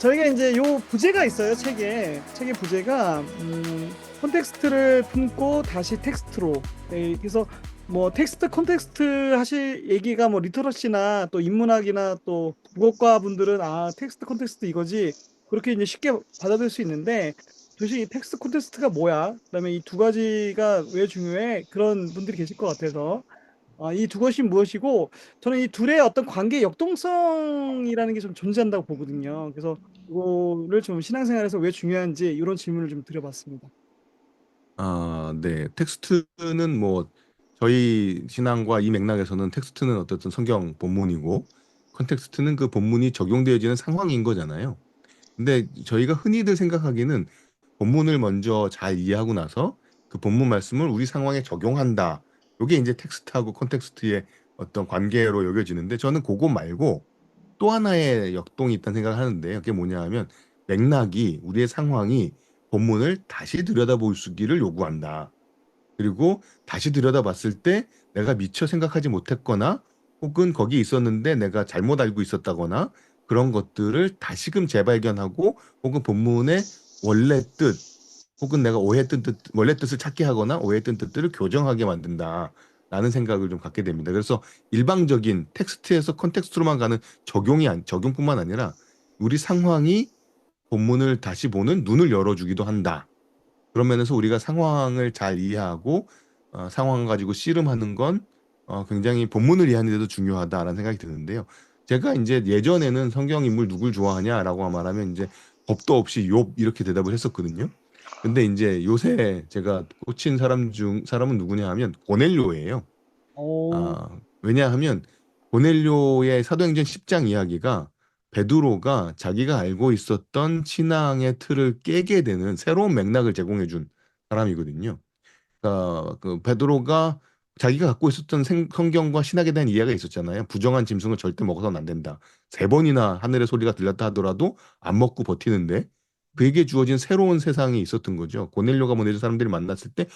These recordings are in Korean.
저희가 이제 요 부제가 있어요, 책에. 책의 부제가, 콘텍스트를 품고 다시 텍스트로. 네, 그래서 뭐 텍스트 콘텍스트 하실 얘기가 뭐 리터러시나 또 인문학이나 또 국어과 분들은 아, 텍스트 콘텍스트 이거지. 그렇게 이제 쉽게 받아들일 수 있는데 도대체 이 텍스트 콘텍스트가 뭐야? 그다음에 이 두 가지가 왜 중요해? 그런 분들이 계실 것 같아서 이 두 것이 무엇이고 저는 이 둘의 어떤 관계 역동성이라는 게 좀 존재한다고 보거든요. 그래서 이거를 좀 신앙생활에서 왜 중요한지 이런 질문을 좀 드려봤습니다. 네. 텍스트는 뭐 저희 신앙과 이 맥락에서는 텍스트는 어쨌든 성경 본문이고 컨텍스트는 그 본문이 적용되어지는 상황인 거잖아요. 근데 저희가 흔히들 생각하기는 본문을 먼저 잘 이해하고 나서 그 본문 말씀을 우리 상황에 적용한다. 이게 이제 텍스트하고 컨텍스트의 어떤 관계로 여겨지는데 저는 그거 말고 또 하나의 역동이 있다는 생각을 하는데요. 그게 뭐냐 하면 맥락이 우리의 상황이 본문을 다시 들여다볼 수기를 요구한다. 그리고 다시 들여다봤을 때 내가 미처 생각하지 못했거나 혹은 거기 있었는데 내가 잘못 알고 있었다거나 그런 것들을 다시금 재발견하고 혹은 본문의 원래 뜻 혹은 내가 오해했던 뜻, 원래 뜻을 찾게 하거나 오해했던 뜻들을 교정하게 만든다. 라는 생각을 좀 갖게 됩니다. 그래서 일방적인 텍스트에서 컨텍스트로만 가는 적용뿐만 아니라 우리 상황이 본문을 다시 보는 눈을 열어주기도 한다. 그런 면에서 우리가 상황을 잘 이해하고 상황 가지고 씨름하는 건 굉장히 본문을 이해하는 데도 중요하다라는 생각이 드는데요. 제가 이제 예전에는 성경 인물 누굴 좋아하냐라고 말하면 이제 겁도 없이 욥 이렇게 대답을 했었거든요. 근데 이제 요새 제가 꽂힌 사람은 누구냐 하면 고넬료예요. 오, 왜냐하면 고넬료의 사도행전 10장 이야기가 베드로가 자기가 알고 있었던 신앙의 틀을 깨게 되는 새로운 맥락을 제공해 준 사람이거든요. 그러니까 그 베드로가 자기가 갖고 있었던 성경과 신학에 대한 이해가 있었잖아요. 부정한 짐승을 절대 먹어서는 안 된다. 세 번이나 하늘의 소리가 들렸다 하더라도 안 먹고 버티는데 그에게 주어진 새로운 세상이 있었던 거죠. 고넬료가 보내준 사람들이 만났을 때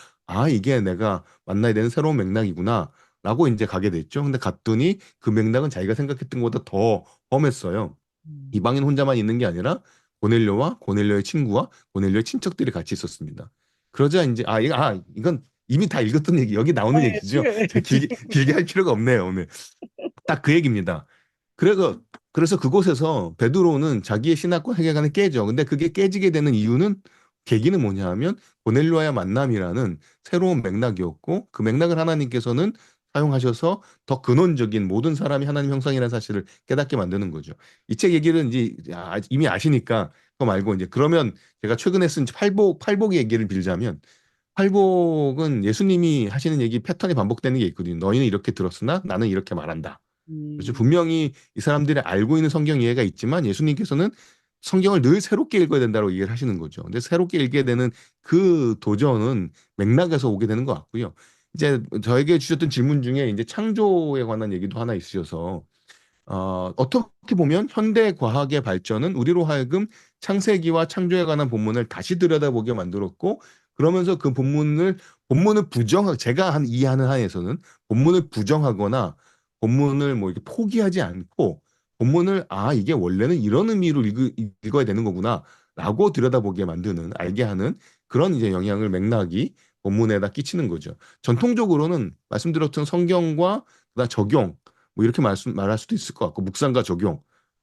이게 내가 만나야 되는 새로운 맥락이구나. 라고 이제 가게 됐죠. 근데 갔더니 그 맥락은 자기가 생각했던 것보다 더 험했어요. 음, 이방인 혼자만 있는 게 아니라 고넬료와 고넬료의 친구와 고넬료의 친척들이 같이 있었습니다. 그러자 이제 이건 이미 다 읽었던 얘기 여기 나오는 예, 얘기죠. 제가 길게 지금 길게 할 필요가 없네요 오늘. 딱 그 얘기입니다. 그래서 그곳에서 베드로는 자기의 신학과 세계관이 깨져. 근데 그게 깨지게 되는 이유는 계기는 뭐냐 하면 고넬료와의 만남이라는 새로운 맥락이었고 그 맥락을 하나님께서는 사용하셔서 더 근원적인 모든 사람이 하나님 형상이라는 사실을 깨닫게 만드는 거죠. 이 책 얘기를 이제 이미 아시니까 그거 말고 이제 그러면 제가 최근에 쓴 팔복 얘기를 빌자면 팔복은 예수님이 하시는 얘기 패턴이 반복되는 게 있거든요. 너희는 이렇게 들었으나 나는 이렇게 말한다. 그렇죠. 음, 분명히 이 사람들이 알고 있는 성경 이해가 있지만 예수님께서는 성경을 늘 새롭게 읽어야 된다고 얘기를 하시는 거죠. 근데 새롭게 읽게 되는 그 도전은 맥락에서 오게 되는 것 같고요. 이제 저에게 주셨던 질문 중에 이제 창조에 관한 얘기도 하나 있으셔서 어떻게 보면 현대 과학의 발전은 우리로 하여금 창세기와 창조에 관한 본문을 다시 들여다보게 만들었고 그러면서 그 본문을 제가 이해하는 한에서는 본문을 부정하거나 본문을 뭐 이렇게 포기하지 않고 본문을 이게 원래는 이런 의미로 읽어야 되는 거구나라고 들여다보게 만드는 알게 하는 그런 이제 영향을 맥락이 본문에다 끼치는 거죠. 전통적으로는 말씀드렸던 성경과 그다음 적용 뭐 이렇게 말할 수도 있을 것 같고 묵상과 적용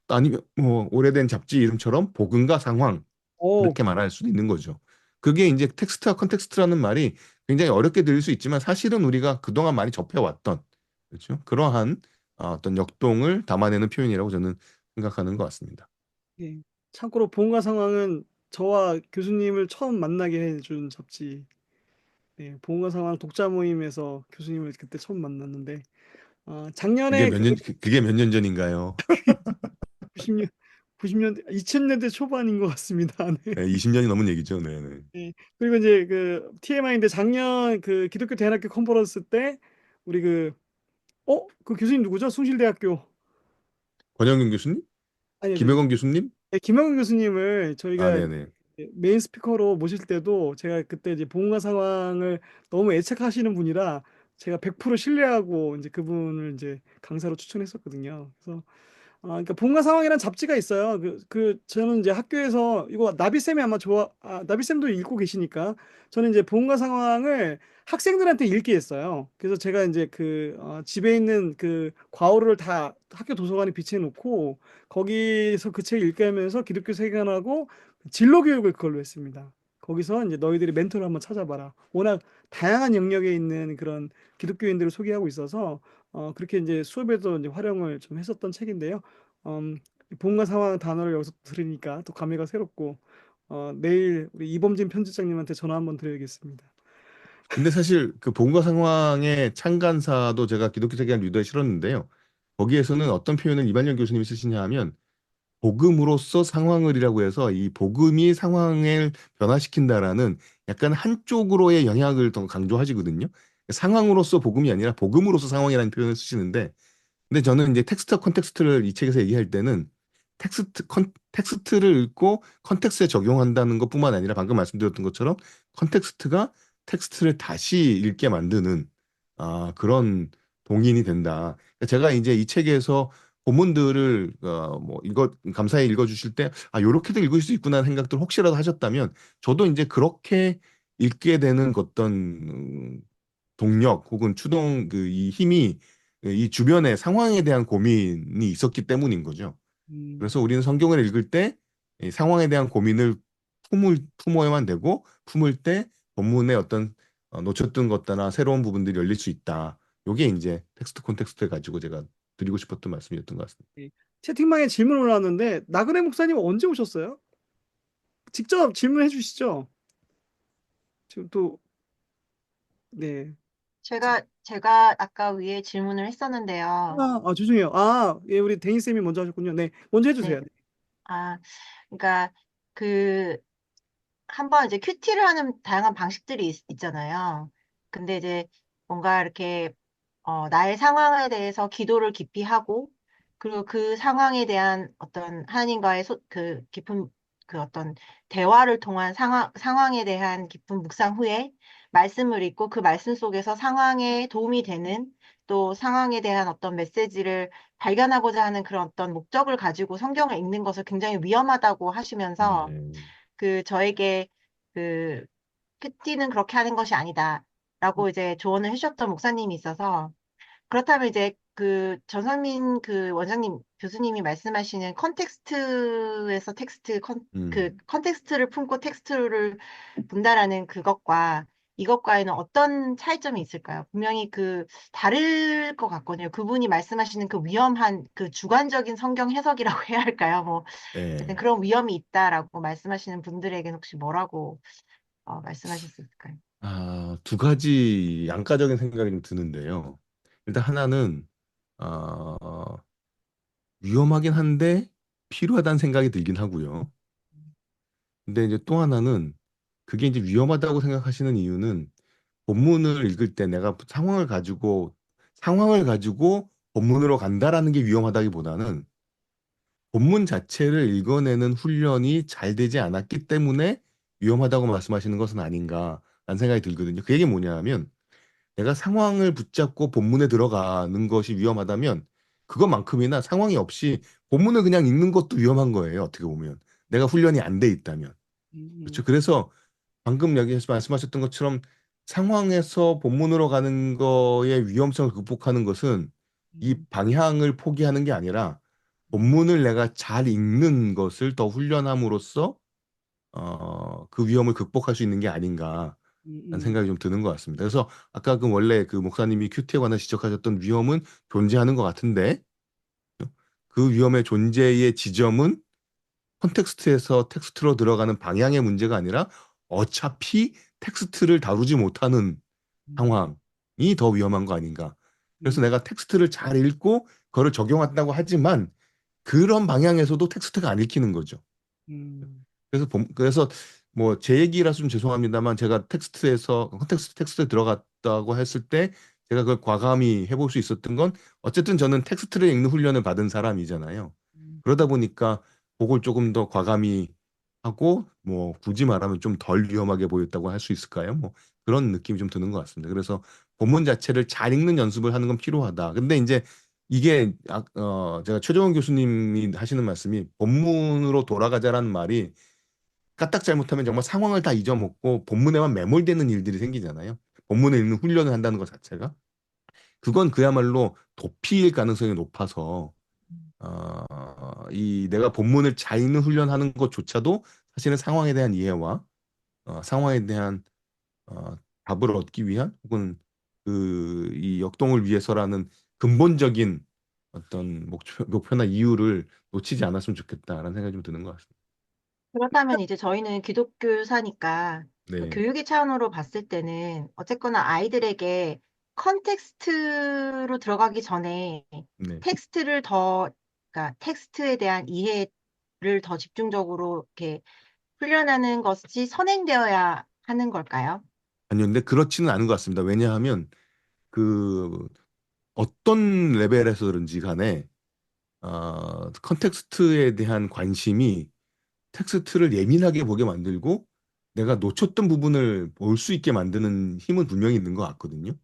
아니면 뭐 오래된 잡지 이름처럼 복음과 상황 오, 이렇게 말할 수도 있는 거죠. 그게 이제 텍스트와 컨텍스트라는 말이 굉장히 어렵게 들릴 수 있지만 사실은 우리가 그동안 많이 접해왔던 그렇죠? 그러한 어떤 역동을 담아내는 표현이라고 저는 생각하는 것 같습니다. 예. 참고로 보험과 상황은 저와 교수님을 처음 만나게 해준 잡지. 네, 보험과 상황 독자 모임에서 교수님을 그때 처음 만났는데 작년에 그게 몇 년 전인가요? 90년 90년대 2000년대 초반인 것 같습니다. 네. 네, 20년이 넘은 얘기죠. 네, 네. 네. 그리고 이제 그 TMI인데 작년 그 기독교 대학교 컨퍼런스 때 우리 그 교수님 누구죠? 숭실대학교 권영균 교수님? 아니 김영건 교수님? 네, 김영훈 교수님을 저희가 네네. 메인 스피커로 모실 때도 제가 그때 이제 보험과 상황을 너무 애착하시는 분이라 제가 100% 신뢰하고 이제 그분을 이제 강사로 추천했었거든요. 그래서 그러니까 본과 상황이란 잡지가 있어요. 저는 이제 학교에서 이거 나비쌤이 아마 나비쌤도 읽고 계시니까 저는 이제 본과 상황을 학생들한테 읽게 했어요. 그래서 제가 이제 집에 있는 그 과오를 다 학교 도서관에 비치해 놓고 거기서 그 책 읽게 하면서 기독교 세계관하고 진로 교육을 그걸로 했습니다. 거기서 이제 너희들이 멘토를 한번 찾아봐라. 워낙 다양한 영역에 있는 그런 기독교인들을 소개하고 있어서 그렇게 이제 수업에도 이제 활용을 좀 했었던 책인데요. 음, 본과 상황 단어를 여기서 들으니까 또 감회가 새롭고 내일 우리 이범진 편집장님한테 전화 한번 드려야겠습니다. 근데 사실 그 본과 상황의 창간사도 제가 기독교 세계관 유도에 실었는데요. 거기에서는 어떤 표현을 이반열 교수님이 쓰시냐 하면 복음으로써 상황을이라고 해서 이 복음이 상황을 변화시킨다라는 약간 한쪽으로의 영향을 더 강조하시거든요. 상황으로서 복음이 아니라 복음으로써 상황이라는 표현을 쓰시는데 근데 저는 이제 텍스트와 컨텍스트를 이 책에서 얘기할 때는 텍스트를 읽고 컨텍스트에 적용한다는 것뿐만 아니라 방금 말씀드렸던 것처럼 컨텍스트가 텍스트를 다시 읽게 만드는 그런 동인이 된다. 제가 이제 이 책에서 본문들을 뭐 이거 감사히 읽어주실 때 요렇게도 읽을 수 있구나 하는 생각들 혹시라도 하셨다면 저도 이제 그렇게 읽게 되는 어떤 동력 혹은 추동 이 힘이 이 주변의 상황에 대한 고민이 있었기 때문인 거죠. 음, 그래서 우리는 성경을 읽을 때 이 상황에 대한 고민을 품어야만 되고 품을 때 본문의 어떤 놓쳤던 것들이나 새로운 부분들이 열릴 수 있다. 요게 이제 텍스트 콘텍스트 가지고 제가 드리고 싶었던 말씀이었던 것 같습니다. 네. 채팅방에 질문 올라왔는데 나그네 목사님 언제 오셨어요? 직접 질문해 주시죠. 지금 또 네. 제가 아까 위에 질문을 했었는데요. 죄송해요. 예, 우리 데니 쌤이 먼저 하셨군요. 네, 먼저 네. 해주세요. 아, 그러니까 그 한번 이제 큐티를 하는 다양한 방식들이 잖아요. 근데 이제 뭔가 이렇게 나의 상황에 대해서 기도를 깊이 하고 그리고 그 상황에 대한 어떤 하나님과의 그 깊은 그 어떤 대화를 통한 상황에 대한 깊은 묵상 후에 말씀을 읽고 그 말씀 속에서 상황에 도움이 되는 또 상황에 대한 어떤 메시지를 발견하고자 하는 그런 어떤 목적을 가지고 성경을 읽는 것을 굉장히 위험하다고 하시면서 네. 저에게 그 큐티는 그렇게 하는 것이 아니다라고 이제 조언을 해주셨던 목사님이 있어서 그렇다면 이제 그 전상민 그 원장님 교수님이 말씀하시는 컨텍스트에서 그 음, 컨텍스트를 품고 텍스트를 본다라는 그것과 이것과에는 어떤 차이점이 있을까요? 분명히 다를 것 같거든요. 그분이 말씀하시는 그 위험한 그 주관적인 성경 해석이라고 해야 할까요? 뭐 약간 네. 그런 위험이 있다라고 말씀하시는 분들에게는 혹시 뭐라고 말씀하실 수 있을까요? 두 가지 양가적인 생각이 좀 드는데요. 일단 하나는 위험하긴 한데 필요하다는 생각이 들긴 하고요. 근데 이제 또 하나는 그게 이제 위험하다고 생각하시는 이유는 본문을 읽을 때 내가 상황을 가지고 본문으로 간다라는 게 위험하다기보다는 본문 자체를 읽어내는 훈련이 잘 되지 않았기 때문에 위험하다고 말씀하시는 것은 아닌가라는 생각이 들거든요. 그 얘기 뭐냐면 내가 상황을 붙잡고 본문에 들어가는 것이 위험하다면 그것만큼이나 상황이 없이 본문을 그냥 읽는 것도 위험한 거예요. 어떻게 보면 내가 훈련이 안 돼 있다면. 그렇죠. 음, 그래서 방금 여기서 말씀하셨던 것처럼 상황에서 본문으로 가는 거의 위험성을 극복하는 것은 이 음, 방향을 포기하는 게 아니라 본문을 내가 잘 읽는 것을 더 훈련함으로써 그 위험을 극복할 수 있는 게 아닌가 음, 라는 음, 생각이 좀 드는 것 같습니다. 그래서 아까 그 원래 그 목사님이 큐티에 관해 지적하셨던 위험은 존재하는 것 같은데 그 위험의 존재의 지점은 컨텍스트에서 텍스트로 들어가는 방향의 문제가 아니라 어차피 텍스트를 다루지 못하는 음, 상황이 더 위험한 거 아닌가. 그래서 음, 내가 텍스트를 잘 읽고 그거를 적용한다고 하지만 그런 방향에서도 텍스트가 안 읽히는 거죠. 음, 그래서 뭐 제 얘기라서 좀 죄송합니다만 제가 텍스트에서 컨텍스트 텍스트에 들어갔다고 했을 때 제가 그걸 과감히 해볼 수 있었던 건 어쨌든 저는 텍스트를 읽는 훈련을 받은 사람이잖아요. 음, 그러다 보니까 그걸 조금 더 과감히 하고 뭐 굳이 말하면 좀 덜 위험하게 보였다고 할 수 있을까요? 뭐 그런 느낌이 좀 드는 것 같습니다. 그래서 본문 자체를 잘 읽는 연습을 하는 건 필요하다. 근데 이제 이게 제가 최정원 교수님이 하시는 말씀이 본문으로 돌아가자라는 말이 까딱 잘못하면 정말 상황을 다 잊어먹고 본문에만 매몰되는 일들이 생기잖아요. 본문에 있는 훈련을 한다는 것 자체가 그건 그야말로 도피일 가능성이 높아서 이 내가 본문을 잘 읽는 훈련하는 것조차도 사실은 상황에 대한 이해와 상황에 대한 어, 답을 얻기 위한 혹은 이 역동을 위해서라는 근본적인 어떤 목표나 이유를 놓치지 않았으면 좋겠다라는 생각이 좀 드는 것 같습니다. 그렇다면 이제 저희는 기독교사니까 그 네, 교육의 차원으로 봤을 때는 어쨌거나 아이들에게 컨텍스트로 들어가기 전에 네. 텍스트를 더, 그러니까 텍스트에 대한 이해를 더 집중적으로 이렇게 훈련하는 것이 선행되어야 하는 걸까요? 아니요, 근데 그렇지는 않은 것 같습니다. 왜냐하면 그 어떤 레벨에서든지 간에 컨텍스트에 대한 관심이 텍스트를 예민하게 보게 만들고 내가 놓쳤던 부분을 볼 수 있게 만드는 힘은 분명히 있는 것 같거든요.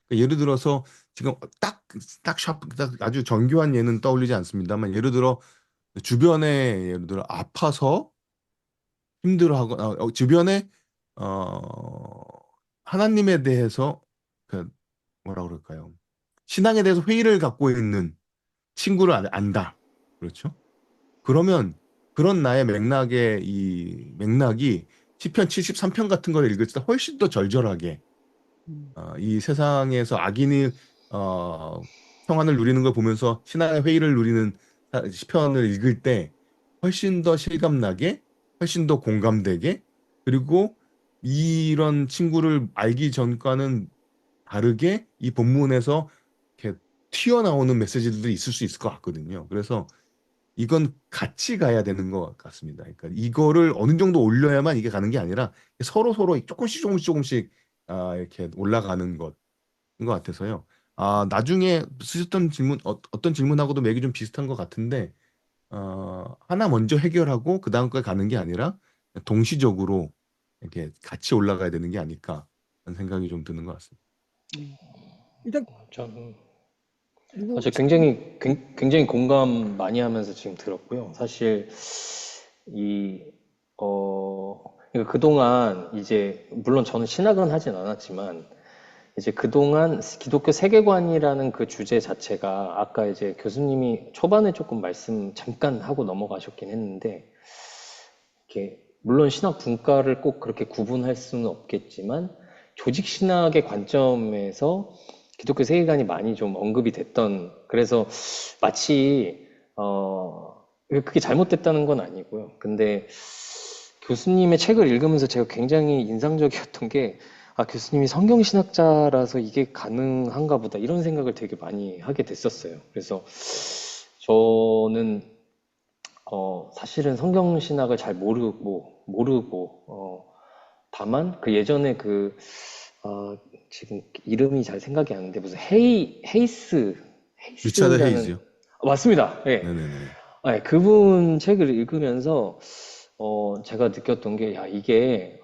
그러니까 예를 들어서 지금 딱 아주 정교한 예는 떠올리지 않습니다만 예를 들어 주변에 예를 들어 아파서 힘들어하거나 주변에 어, 하나님에 대해서 그 뭐라 그럴까요? 신앙에 대해서 회의를 갖고 있는 친구를 안다. 그렇죠? 그러면 그런 나의 맥락의 이 맥락이 시편 73편 같은 걸 읽을 때 훨씬 더 절절하게 음. 이 세상에서 악인이 어, 평안을 누리는 걸 보면서 신앙의 회의를 누리는 시편을 읽을 때 훨씬 더 실감나게, 훨씬 더 공감되게, 그리고 이런 친구를 알기 전과는 다르게 이 본문에서 이렇게 튀어나오는 메시지들이 있을 수 있을 것 같거든요. 그래서 이건 같이 가야 되는 것 같습니다. 그러니까 이거를 어느 정도 올려야만 이게 가는 게 아니라 서로 서로 조금씩 이렇게 올라가는 것인 것 같아서요. 나중에 쓰셨던 질문 어떤 질문하고도 맥이 좀 비슷한 것 같은데 하나 먼저 해결하고 그 다음 거 가는 게 아니라 동시적으로 이렇게 같이 올라가야 되는 게 아닐까 하는 생각이 좀 드는 것 같습니다. 음. 일단 전 누구 사실 굉장히 공감 많이 하면서 지금 들었고요. 사실 이 그러니까 그동안 이제 물론 저는 신학은 하진 않았지만 이제 그동안 기독교 세계관이라는 그 주제 자체가 아까 이제 교수님이 초반에 조금 말씀 잠깐 하고 넘어가셨긴 했는데 이렇게 물론 신학 분과를 꼭 그렇게 구분할 수는 없겠지만 조직 신학의 관점에서 기독교 세계관이 많이 좀 언급이 됐던 그래서 마치 그게 잘못됐다는 건 아니고요. 근데 교수님의 책을 읽으면서 제가 굉장히 인상적이었던 게 교수님이 성경신학자라서 이게 가능한가 보다 이런 생각을 되게 많이 하게 됐었어요. 그래서 저는 사실은 성경신학을 잘 모르고 다만 그 예전에 지금 이름이 잘 생각이 안 나는데 무슨 리차드 헤이스라는 헤이즈요. 맞습니다. 예. 네네네. 그분 책을 읽으면서 제가 느꼈던 게 야, 이게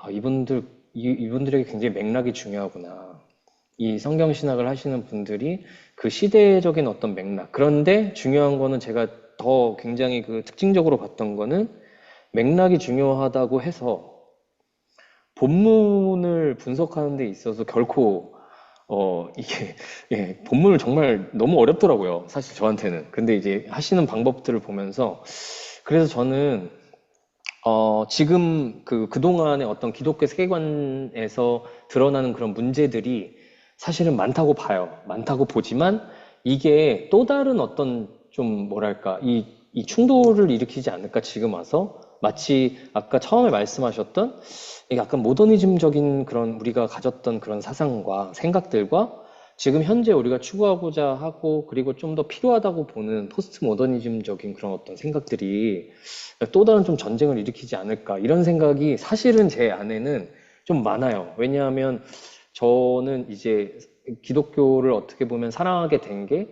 이분들에게 굉장히 맥락이 중요하구나. 이 성경신학을 하시는 분들이 그 시대적인 어떤 맥락. 그런데 중요한 거는 제가 더 굉장히 그 특징적으로 봤던 거는 맥락이 중요하다고 해서 본문을 분석하는 데 있어서 결코 이게 본문을 정말 너무 어렵더라고요. 사실 저한테는. 근데 이제 하시는 방법들을 보면서 그래서 저는 지금 그동안의 어떤 기독교 세계관에서 드러나는 그런 문제들이 사실은 많다고 봐요. 많다고 보지만 이게 또 다른 어떤 좀 뭐랄까, 이 충돌을 일으키지 않을까 지금 와서 마치 아까 처음에 말씀하셨던 이게 약간 모더니즘적인 그런 우리가 가졌던 그런 사상과 생각들과 지금 현재 우리가 추구하고자 하고 그리고 좀 더 필요하다고 보는 포스트 모더니즘적인 그런 어떤 생각들이 또 다른 좀 전쟁을 일으키지 않을까 이런 생각이 사실은 제 안에는 좀 많아요. 왜냐하면 저는 이제 기독교를 어떻게 보면 사랑하게 된 게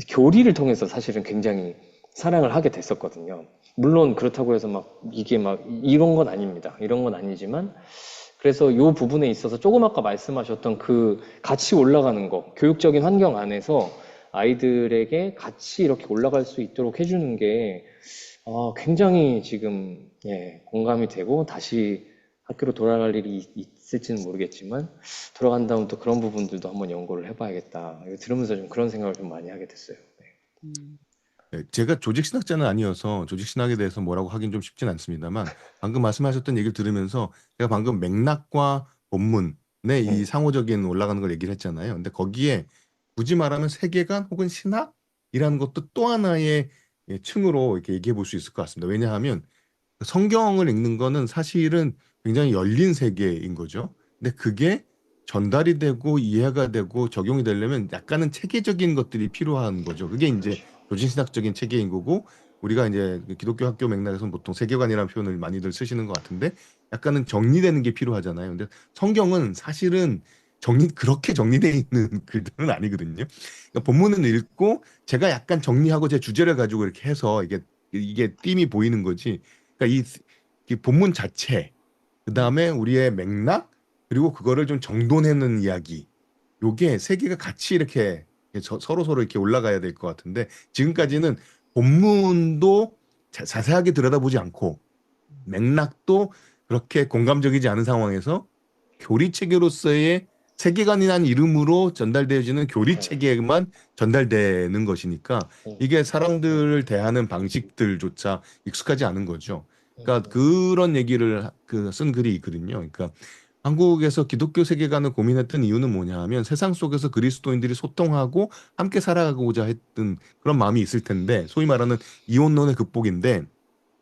교리를 통해서 사실은 굉장히 사랑을 하게 됐었거든요. 물론 그렇다고 해서 막 이게 막 이런 건 아닙니다. 이런 건 아니지만 그래서 이 부분에 있어서 조금 아까 말씀하셨던 그 같이 올라가는 거, 교육적인 환경 안에서 아이들에게 같이 이렇게 올라갈 수 있도록 해주는 게 굉장히 지금 공감이 되고 다시 학교로 돌아갈 일이 있을지는 모르겠지만 돌아간 다음 또 그런 부분들도 한번 연구를 해봐야겠다. 이거 들으면서 좀 그런 생각을 좀 많이 하게 됐어요. 네. 음, 네, 제가 조직신학자는 아니어서 조직신학에 대해서 뭐라고 하긴 좀 쉽진 않습니다만 방금 말씀하셨던 얘기를 들으면서 제가 방금 맥락과 본문의 이 상호적인 올라가는 걸 얘기를 했잖아요. 근데 거기에 굳이 말하면 세계관 혹은 신학이라는 것도 또 하나의 층으로 이렇게 얘기해 볼 수 있을 것 같습니다. 왜냐하면 성경을 읽는 거는 사실은 굉장히 열린 세계인 거죠. 근데 그게 전달이 되고 이해가 되고 적용이 되려면 약간은 체계적인 것들이 필요한 거죠. 그게 이제 조직신학적인 체계인 거고 우리가 이제 기독교 학교 맥락에서는 보통 세계관이라는 표현을 많이들 쓰시는 것 같은데 약간은 정리되는 게 필요하잖아요. 근데 성경은 사실은 그렇게 정리되어 있는 글들은 아니거든요. 그러니까 본문을 읽고 제가 약간 정리하고 제 주제를 가지고 이렇게 해서 이게 띠이 보이는 거지. 그러니까 이 본문 자체, 그 음, 다음에 우리의 맥락, 그리고 그거를 좀 정돈해놓은 이야기. 요게 세 개가 같이 이렇게 서로 서로 이렇게 올라가야 될 것 같은데 지금까지는 본문도 자세하게 들여다보지 않고 맥락도 그렇게 공감적이지 않은 상황에서 교리체계로서의 세계관이라는 이름으로 전달되어지는 교리체계만 전달되는 것이니까 이게 사람들을 대하는 방식들조차 익숙하지 않은 거죠. 그러니까 그런 얘기를 쓴 글이 있거든요. 그러니까 한국에서 기독교 세계관을 고민했던 이유는 뭐냐 하면 세상 속에서 그리스도인들이 소통하고 함께 살아가고자 했던 그런 마음이 있을 텐데 소위 말하는 이혼론의 극복인데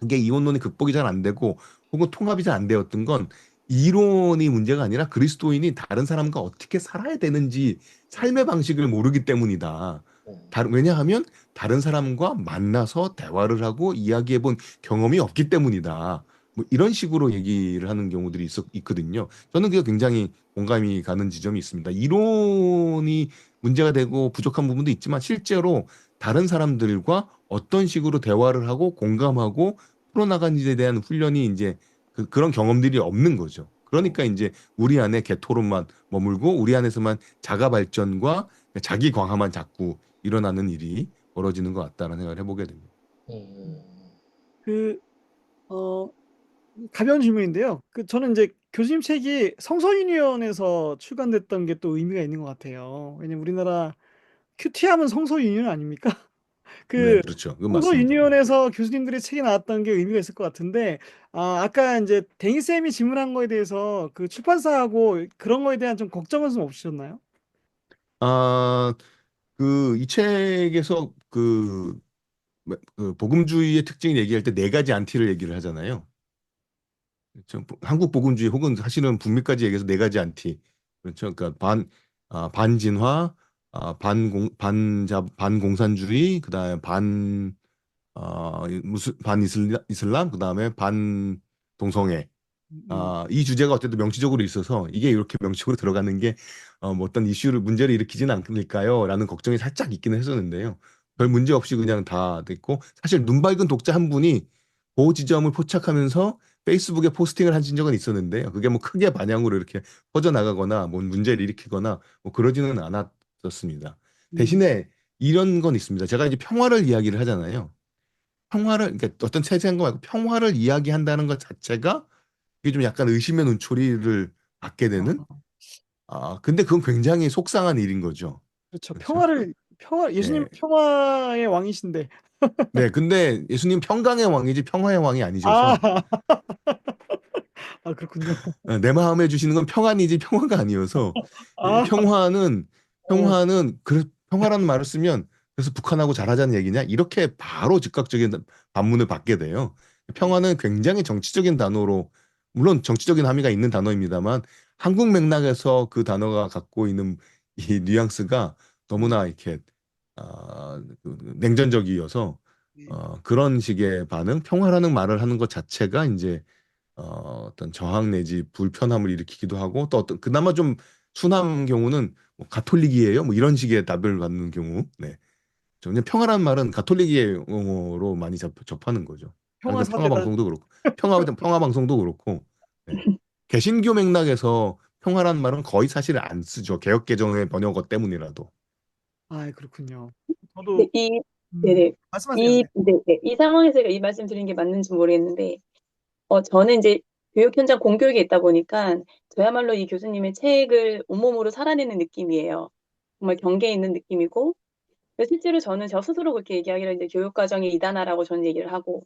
그게 이혼론이 극복이 잘 안 되고 혹은 통합이 잘 안 되었던 건 이론이 문제가 아니라 그리스도인이 다른 사람과 어떻게 살아야 되는지 삶의 방식을 모르기 때문이다. 왜냐하면 다른 사람과 만나서 대화를 하고 이야기해 본 경험이 없기 때문이다. 뭐 이런 식으로 얘기를 하는 경우들이 있거든요. 저는 그게 굉장히 공감이 가는 지점이 있습니다. 이론이 문제가 되고 부족한 부분도 있지만 실제로 다른 사람들과 어떤 식으로 대화를 하고 공감하고 풀어나가는지에 대한 훈련이 이제 그런 경험들이 없는 거죠. 그러니까 이제 우리 안에 개토론만 머물고 우리 안에서만 자가 발전과 자기 광화만 자꾸 일어나는 일이 벌어지는 것 같다는 생각을 해보게 됩니다. 그, 어, 가벼운 질문인데요. 저는 이제 교수님 책이 성서유니온에서 출간됐던 게 또 의미가 있는 것 같아요. 왜냐면 우리나라 큐티하면 성서유니온 아닙니까? 네, 그 그렇죠. 그건 맞습니다. 성서유니온에서 교수님들의 책이 나왔던 게 의미가 있을 것 같은데, 아까 이제 댕이 쌤이 질문한 거에 대해서 그 출판사하고 그런 거에 대한 좀 걱정은 좀 없으셨나요? 아, 이 책에서 그 복음주의의 특징을 얘기할 때 네 가지 안티를 얘기를 하잖아요. 그렇죠. 한국 복음주의 혹은 사실은 북미까지 얘기해서 네 가지 안티. 그렇죠. 그러니까 반진화, 반공산주의, 그다음에 이슬람, 그다음에 반동성애. 음, 이 주제가 어쨌든 명시적으로 있어서 이게 이렇게 명시적으로 들어가는 게 뭐 어떤 문제를 일으키지는 않을까요? 라는 걱정이 살짝 있기는 했었는데요. 별 문제 없이 그냥 다 됐고 사실 눈 밝은 독자 한 분이 그 지점을 포착하면서 페이스북에 포스팅을 하신 적은 있었는데요. 그게 뭐 크게 반향으로 이렇게 퍼져나가거나 뭐 문제를 일으키거나 뭐 그러지는 않았었습니다. 음, 대신에 이런 건 있습니다. 제가 이제 평화를 이야기를 하잖아요. 그러니까 어떤 체제한 거 말고 평화를 이야기한다는 것 자체가 이게 좀 약간 의심의 눈초리를 받게 되는? 아, 근데 그건 굉장히 속상한 일인 거죠. 그렇죠. 그렇죠? 예수님 예. 평화의 왕이신데. 네, 근데 예수님 평강의 왕이지 평화의 왕이 아, 아니셔서 그렇군요. 내 마음에 주시는 건 평안이지 평화가 아니어서 이 아, 어, 평화라는 말을 쓰면 그래서 북한하고 잘하자는 얘기냐? 이렇게 바로 즉각적인 반문을 받게 돼요. 평화는 굉장히 정치적인 단어로 물론 정치적인 함의가 있는 단어입니다만 한국 맥락에서 그 단어가 갖고 있는 이 뉘앙스가 너무나 이렇게 냉전적이어서 네. 그런 식의 반응, 평화라는 말을 하는 것 자체가 이제 어떤 저항 내지 불편함을 일으키기도 하고 또 어떤 그나마 좀 순한 경우는 뭐 가톨릭이에요? 뭐 이런 식의 답을 받는 경우. 네. 그냥 평화라는 말은 가톨릭의 용어로 많이 접하는 거죠. 평화 다른 평화 사대단. 방송도 그렇고 평화 방송도 그렇고 네. 개신교 맥락에서 평화란 말은 거의 사실 안 쓰죠. 개혁 개정의 번역어 때문이라도. 아, 그렇군요. 네, 저도 네네. 말씀하세요. 네. 이 상황에서 제가 이 말씀 드린 게 맞는지 모르겠는데, 저는 이제 교육 현장 공교육에 있다 보니까 저야말로 이 교수님의 책을 온몸으로 살아내는 느낌이에요. 정말 경계에 있는 느낌이고, 근데 실제로 저는 저 스스로 그렇게 얘기하기를 이제 교육 과정의 이단화라고 저는 얘기를 하고,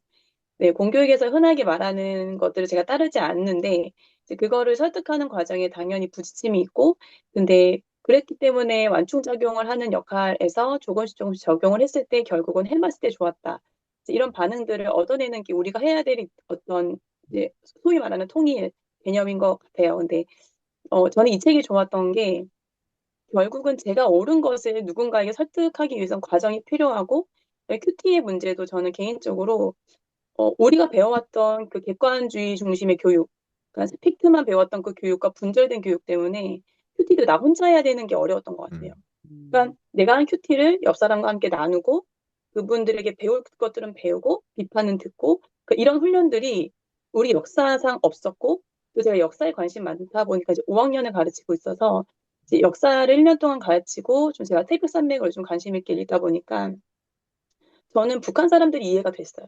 네, 공교육에서 흔하게 말하는 것들을 제가 따르지 않는데, 이제 그거를 설득하는 과정에 당연히 부딪힘이 있고, 근데 그랬기 때문에 완충작용을 하는 역할에서 조금씩 적용을 했을 때 결국은 해봤을 때 좋았다. 이제 이런 반응들을 얻어내는 게 우리가 해야 될 어떤, 이제 소위 말하는 통일 개념인 것 같아요. 근데, 저는 이 책이 좋았던 게, 결국은 제가 옳은 것을 누군가에게 설득하기 위해선 과정이 필요하고, 큐티의 문제도 저는 개인적으로 우리가 배워왔던 그 객관주의 중심의 교육, 그러니까 팩트만 배웠던 그 교육과 분절된 교육 때문에 큐티도 나 혼자 해야 되는 게 어려웠던 것 같아요. 그러니까 내가 한 큐티를 옆 사람과 함께 나누고 그분들에게 배울 것들은 배우고 비판은 듣고 이런 훈련들이 우리 역사상 없었고 또 제가 역사에 관심 많다 보니까 이제 5학년을 가르치고 있어서 이제 역사를 1년 동안 가르치고 좀 제가 태백산맥을 좀 관심 있게 읽다 보니까 저는 북한 사람들이 이해가 됐어요.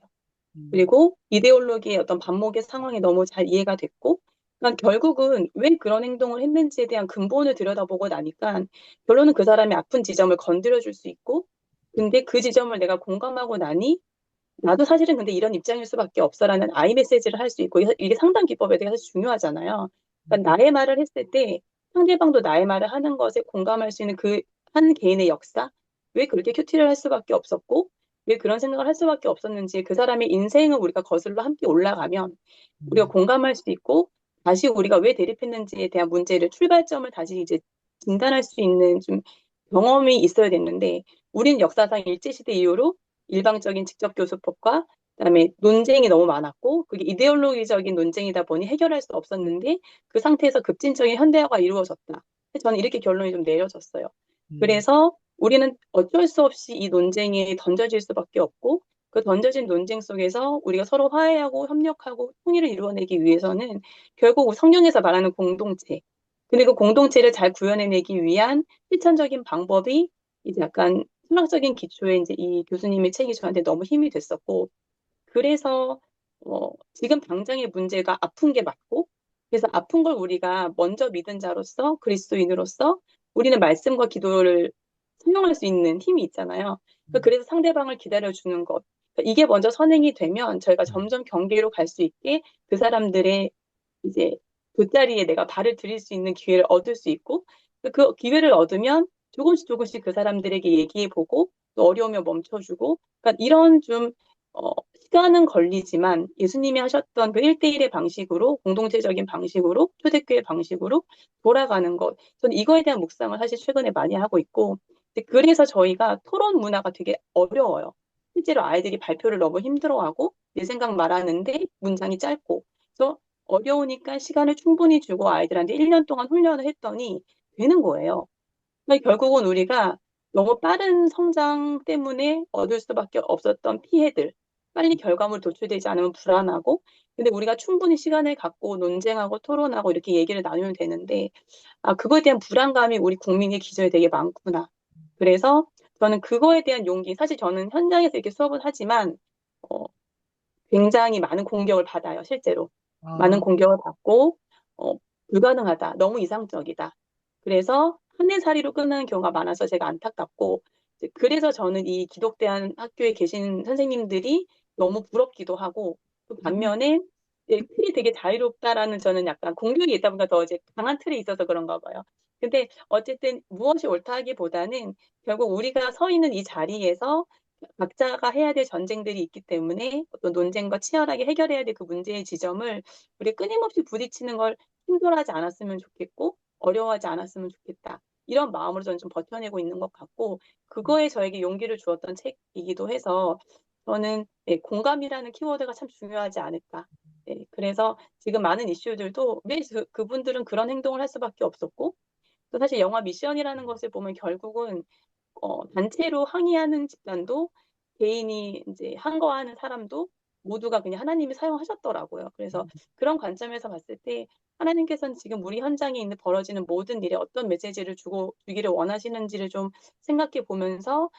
그리고 이데올로기의 어떤 반목의 상황이 너무 잘 이해가 됐고, 그러니까 결국은 왜 그런 행동을 했는지에 대한 근본을 들여다보고 나니까 결론은 그 사람의 아픈 지점을 건드려줄 수 있고, 근데 그 지점을 내가 공감하고 나니 나도 사실은 근데 이런 입장일 수밖에 없어라는 아이 메시지를 할 수 있고 이게 상담 기법에 대해서 중요하잖아요. 그러니까 나의 말을 했을 때 상대방도 나의 말을 하는 것에 공감할 수 있는 그 한 개인의 역사, 왜 그렇게 큐티를 할 수밖에 없었고 왜 그런 생각을 할 수밖에 없었는지 그 사람의 인생을 우리가 거슬러 함께 올라가면 우리가 공감할 수 있고 다시 우리가 왜 대립했는지에 대한 문제를 출발점을 다시 이제 진단할 수 있는 좀 경험이 있어야 됐는데 우린 역사상 일제시대 이후로 일방적인 직접 교수법과 그다음에 논쟁이 너무 많았고 그게 이데올로기적인 논쟁이다 보니 해결할 수 없었는데 그 상태에서 급진적인 현대화가 이루어졌다. 저는 이렇게 결론이 좀 내려졌어요. 그래서 우리는 어쩔 수 없이 이 논쟁에 던져질 수밖에 없고 그 던져진 논쟁 속에서 우리가 서로 화해하고 협력하고 통일을 이루어내기 위해서는 결국 성경에서 말하는 공동체 그리고 공동체를 잘 구현해내기 위한 실천적인 방법이 이제 약간 철학적인 기초에 이제 이 교수님의 책이 저한테 너무 힘이 됐었고, 그래서, 지금 당장의 문제가 아픈 게 맞고, 그래서 아픈 걸 우리가 먼저 믿은 자로서, 그리스도인으로서, 우리는 말씀과 기도를 사용할 수 있는 힘이 있잖아요. 그래서 상대방을 기다려주는 것. 그러니까 이게 먼저 선행이 되면 저희가 점점 경계로 갈 수 있게 그 사람들의 이제 그 자리에 내가 발을 들일 수 있는 기회를 얻을 수 있고, 그 기회를 얻으면 조금씩 그 사람들에게 얘기해보고 또 어려우면 멈춰주고 그러니까 이런 좀 시간은 걸리지만 예수님이 하셨던 그 1대1의 방식으로 공동체적인 방식으로 초대교회 방식으로 돌아가는 것 저는 이거에 대한 묵상을 사실 최근에 많이 하고 있고 그래서 저희가 토론 문화가 되게 어려워요. 실제로 아이들이 발표를 너무 힘들어하고 내 생각 말하는데 문장이 짧고 그래서 어려우니까 시간을 충분히 주고 아이들한테 1년 동안 훈련을 했더니 되는 거예요. 그러니까 결국은 우리가 너무 빠른 성장 때문에 얻을 수밖에 없었던 피해들, 빨리 결과물 도출되지 않으면 불안하고, 근데 우리가 충분히 시간을 갖고 논쟁하고 토론하고 이렇게 얘기를 나누면 되는데, 그거에 대한 불안감이 우리 국민의 기저에 되게 많구나. 그래서 저는 그거에 대한 용기, 사실 저는 현장에서 이렇게 수업을 하지만, 어, 굉장히 많은 공격을 받아요, 실제로. 많은 아, 공격을 받고, 어, 불가능하다. 너무 이상적이다. 그래서 한 해 살이로 끝나는 경우가 많아서 제가 안타깝고, 이제 그래서 저는 이 기독대한 학교에 계신 선생님들이 너무 부럽기도 하고, 또 반면에 틀이 되게 자유롭다라는 저는 약간 공격이 있다 보니까 더 이제 강한 틀에 있어서 그런가 봐요. 근데 어쨌든 무엇이 옳다 하기보다는 결국 우리가 서 있는 이 자리에서 각자가 해야 될 전쟁들이 있기 때문에 어떤 논쟁과 치열하게 해결해야 될 그 문제의 지점을 우리 끊임없이 부딪히는 걸 힘들어하지 않았으면 좋겠고 어려워하지 않았으면 좋겠다. 이런 마음으로 저는 좀 버텨내고 있는 것 같고 그거에 저에게 용기를 주었던 책이기도 해서 저는 네, 공감이라는 키워드가 참 중요하지 않을까. 네, 그래서 지금 많은 이슈들도 왜 그분들은 그런 행동을 할 수밖에 없었고 또 사실 영화 미션이라는 것을 보면 결국은 단체로 항의하는 집단도 개인이 이제 항거하는 사람도 모두가 그냥 하나님이 사용하셨더라고요. 그래서 그런 관점에서 봤을 때 하나님께서는 지금 우리 현장에 있는 벌어지는 모든 일에 어떤 메시지를 주기를 원하시는지를 좀 생각해 보면서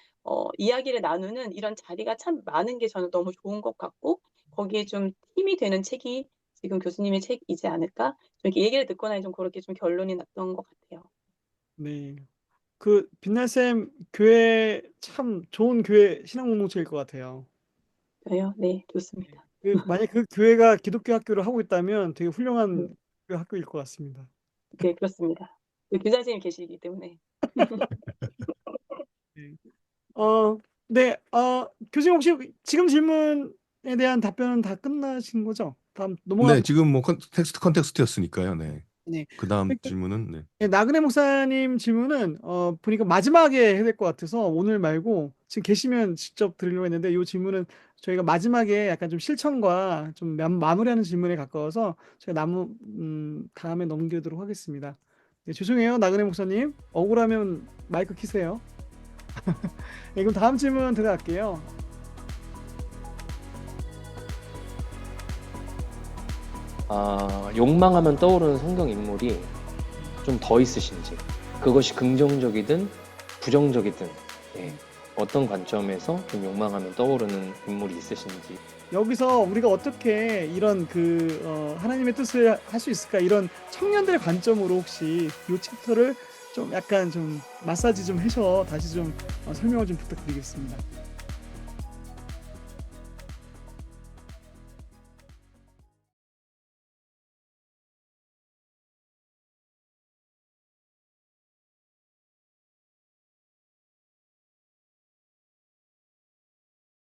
이야기를 나누는 이런 자리가 참 많은 게 저는 너무 좋은 것 같고 거기에 좀 힘이 되는 책이 지금 교수님의 책이지 않을까? 좀 이렇게 얘기를 듣고 나니 좀 그렇게 좀 결론이 났던 것 같아요. 네. 그 빛날샘 교회 참 좋은 교회 신앙 공동체일 것 같아요. 저요? 네, 좋습니다. 만약 그 교회가 기독교 학교를 하고 있다면 되게 네, 훌륭한 학교일 것 같습니다. 네, 그렇습니다. 그 교장 선생님이 계시기 때문에. 네. 네. 교수님 혹시 지금 질문에 대한 답변은 다 끝나신 거죠? 다음 네, 넘어가면 지금 뭐 컨텍스트였으니까요. 네. 네. 그 다음 그러니까 질문은 네. 네, 나그네 목사님 질문은 보니까 마지막에 해야 될 것 같아서 오늘 말고 지금 계시면 직접 드리려고 했는데 이 질문은 저희가 마지막에 약간 좀 실천과 좀 마무리하는 질문에 가까워서 저희가 다음에 넘기도록 하겠습니다. 네, 죄송해요, 나그네 목사님. 억울하면 마이크 키세요. 네, 그럼 다음 질문 들어갈게요. 욕망하면 떠오르는 성경 인물이 좀 더 있으신지, 그것이 긍정적이든 부정적이든, 예, 어떤 관점에서 좀 욕망하면 떠오르는 인물이 있으신지. 여기서 우리가 어떻게 이런 하나님의 뜻을 할 수 있을까, 이런 청년들의 관점으로 혹시 이 챕터를 좀 약간 좀 마사지 좀 해서 다시 좀 설명을 좀 부탁드리겠습니다.